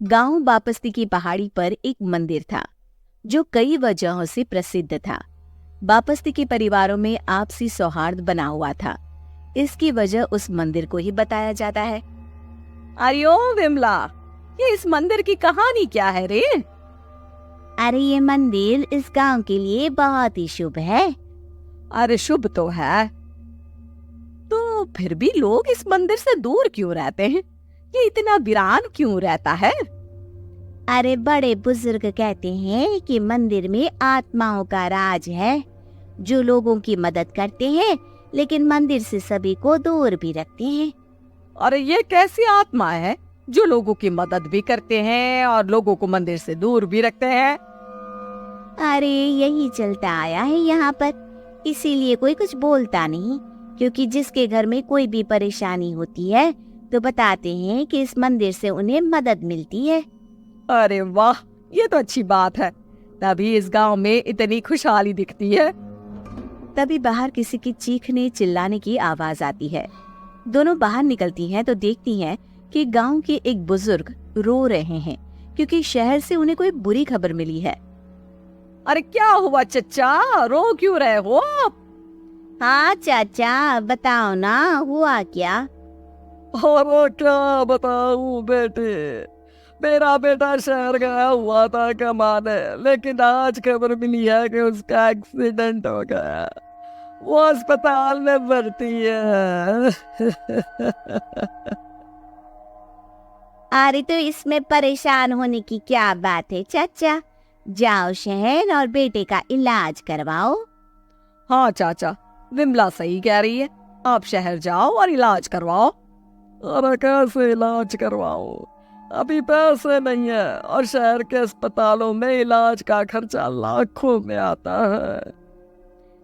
गांव बापस्ती की पहाड़ी पर एक मंदिर था जो कई वजहों से प्रसिद्ध था। बापस्ती के परिवारों में आपसी सौहार्द बना हुआ था। इसकी वजह उस मंदिर को ही बताया जाता है। अरे ओ विमला, ये इस मंदिर की कहानी क्या है रे? अरे ये मंदिर इस गांव के लिए बहुत ही शुभ है। अरे शुभ तो है, तो फिर भी लोग इस मंदिर से दूर क्यों रहते हैं? ये इतना वीरान क्यों रहता है? अरे बड़े बुजुर्ग कहते हैं कि मंदिर में आत्माओं का राज है जो लोगों की मदद करते हैं, लेकिन मंदिर से सभी को दूर भी रखते हैं। अरे ये कैसी आत्मा है जो लोगों की मदद भी करते हैं और लोगों को मंदिर से दूर भी रखते हैं? अरे यही चलता आया है यहाँ पर, इसीलिए कोई कुछ बोलता नहीं, क्योंकि जिसके घर में कोई भी परेशानी होती है तो बताते हैं कि इस मंदिर से उन्हें मदद मिलती है। अरे वाह, ये तो अच्छी बात है, तभी इस गांव में इतनी खुशहाली दिखती है। तभी बाहर किसी की चीखने चिल्लाने की आवाज आती है। दोनों बाहर निकलती हैं तो देखती हैं कि गांव के एक बुजुर्ग रो रहे हैं क्योंकि शहर से उन्हें कोई बुरी खबर मिली है। अरे क्या हुआ चचा, रो क्यों रहे हो आप? हाँ चाचा, बताओ ना, हुआ क्या? और क्या बताऊं बेटे, मेरा बेटा शहर गया हुआ था कमाने, लेकिन आज खबर मिली है कि उसका एक्सीडेंट हो गया। वो अस्पताल में भर्ती है। अरे तो इसमें परेशान होने की क्या बात है चाचा, जाओ शहर और बेटे का इलाज करवाओ। हाँ चाचा, विमला सही कह रही है, आप शहर जाओ और इलाज करवाओ। अरे कैसे इलाज करवाओ, अभी पैसे नहीं है और शहर के अस्पतालों में इलाज का खर्चा लाखों में आता है।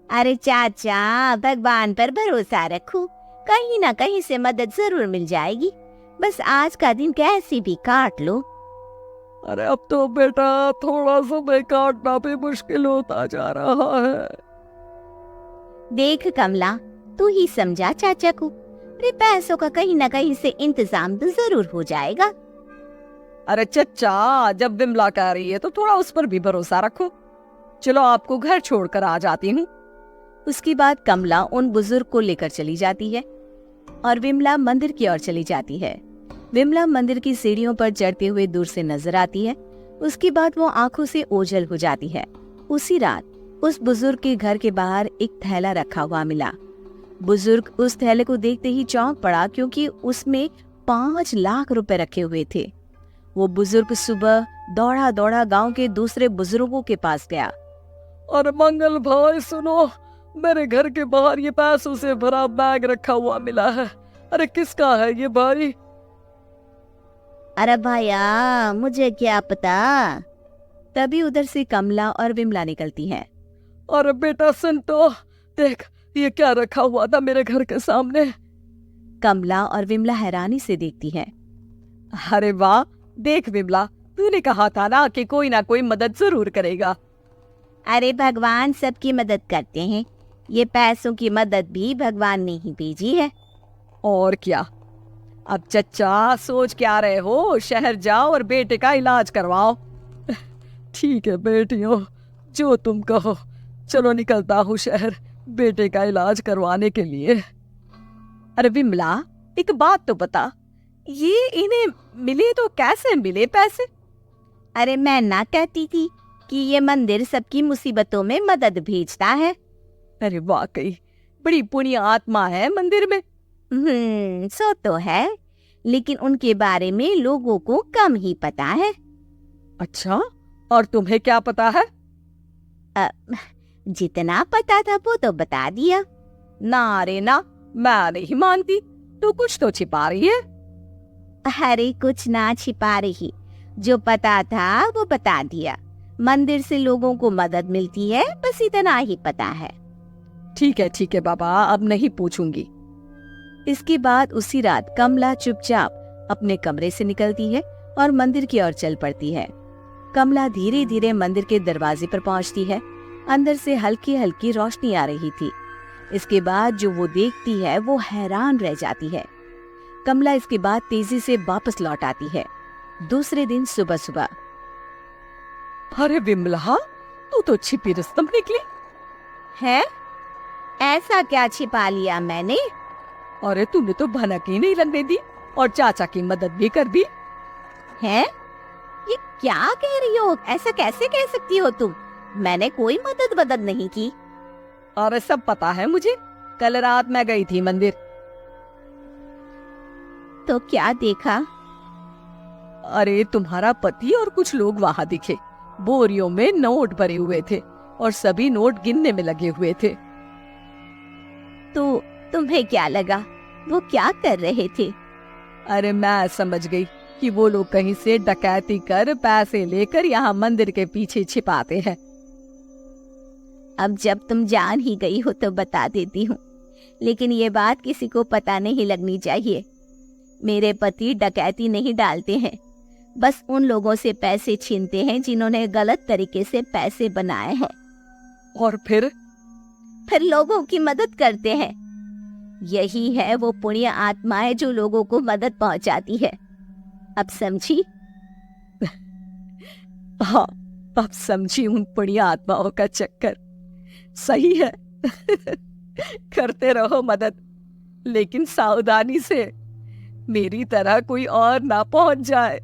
अरे चाचा, भगवान पर भरोसा रखो, कहीं ना कहीं से मदद जरूर मिल जाएगी, बस आज का दिन कैसे भी काट लो। अरे अब तो बेटा थोड़ा समय काटना भी मुश्किल होता जा रहा है। देख कमला, तू ही समझा चाचा को, अरे पैसों का कहीं ना कहीं से इंतजाम तो जरूर हो जाएगा। अरे चचा, जब विमला कह रही है तो थोड़ा उस पर भी भरोसा रखो। चलो आपको घर छोड़कर आ जाती हूँ। उसके बाद कमला उन बुजुर्ग को लेकर चली जाती है और विमला मंदिर की ओर चली जाती है। विमला मंदिर की सीढ़ियों पर चढ़ते हुए दूर से नजर आती है। उसके बाद वो आंखों से ओझल हो जाती है। उसी रात उस बुजुर्ग के घर के बाहर एक थैला रखा हुआ मिला। बुजुर्ग उस थैले को देखते ही चौंक पड़ा, क्योंकि उसमें 5 लाख रुपए रखे हुए थे। वो बुजुर्ग सुबह दौड़ा दौड़ा गांव के दूसरे बुजुर्गों के पास गया। और मंगल भाई सुनो, मेरे घर के बाहर ये पैसों से भरा बैग रखा हुआ मिला है। अरे किसका है ये भाई? अरे भैया, मुझे क्या पता। तभी उधर से कमला और विमला निकलती हैं। और बेटा सुन तो, देख ये क्या रखा हुआ था मेरे घर के सामने। कमला और विमला हैरानी से देखती हैं। अरे वाह, देख विमला, तूने कहा था ना कि कोई ना कोई मदद जरूर करेगा। अरे भगवान सबकी मदद करते हैं, ये पैसों की मदद भी भगवान ने ही भेजी है। और क्या, अब चचा सोच क्या रहे हो, शहर जाओ और बेटे का इलाज करवाओ। ठीक है बेटियों, जो तुम कहो। चलो निकलता हूँ शहर बेटे का इलाज करवाने के लिए। अरे विमला, एक बात तो बता, ये इन्हें मिले तो कैसे मिले पैसे? अरे मैं ना कहती थी कि ये मंदिर सबकी मुसीबतों में मदद भेजता है। अरे वाकई बड़ी पुण्य आत्मा है मंदिर में। सो तो है, लेकिन उनके बारे में लोगों को कम ही पता है। अच्छा, और तुम्हें क्या पता है? जितना पता था वो तो बता दिया। ना रे ना, मैं नहीं मानती, तू कुछ तो छिपा रही है। अरे कुछ ना छिपा रही, जो पता था वो बता दिया। मंदिर से लोगों को मदद मिलती है, बस इतना ही पता है। ठीक है बाबा, अब नहीं पूछूंगी। इसके बाद उसी रात कमला चुपचाप अपने कमरे से निकलती है और मंदिर की ओर चल पड़ती है। कमला धीरे धीरे मंदिर के दरवाजे पर पहुंचती है। अंदर से हल्की हल्की रोशनी आ रही थी। इसके बाद जो वो देखती है वो हैरान रह जाती है। कमला इसके बाद तेजी से वापस लौट आती है। दूसरे दिन सुबह सुबह। अरे विमला, तू तो छिपी रुस्तम निकली। है? ऐसा क्या छिपा लिया मैंने? अरे तूने तो भनक ही नहीं लगने दी और चाचा की मदद भी कर दी। है? ये क्या कह रही हो? ऐसा कैसे कह सकती हो तुम? मैंने कोई मदद नहीं की। अरे सब पता है मुझे, कल रात मैं गई थी मंदिर। तो क्या देखा? अरे तुम्हारा पति और कुछ लोग वहां दिखे। बोरियों में नोट भरे हुए थे और सभी नोट गिनने में लगे हुए थे। तो तुम्हें क्या लगा? वो क्या कर रहे थे? अरे मैं समझ गई कि वो लोग कहीं से डकैती कर पैसे लेकर यहाँ मंदिर के पीछे छिपाते हैं। अब जब तुम जान ही गई हो तो बता देती हूँ, लेकिन ये बात किसी को पता नहीं लगनी चाहिए। मेरे पति डकैती नहीं डालते हैं, बस उन लोगों से पैसे छीनते हैं जिन्होंने गलत तरीके से पैसे बनाए हैं। और फिर लोगों की मदद करते हैं। यही है वो पुण्य आत्माएं जो लोगों को मदद पहुंचाती है। अब समझी? हाँ, अब समझी उन पुण्य आत्माओं का चक्कर। सही है। करते रहो मदद, लेकिन सावधानी से, मेरी तरह कोई और ना पहुंच जाए।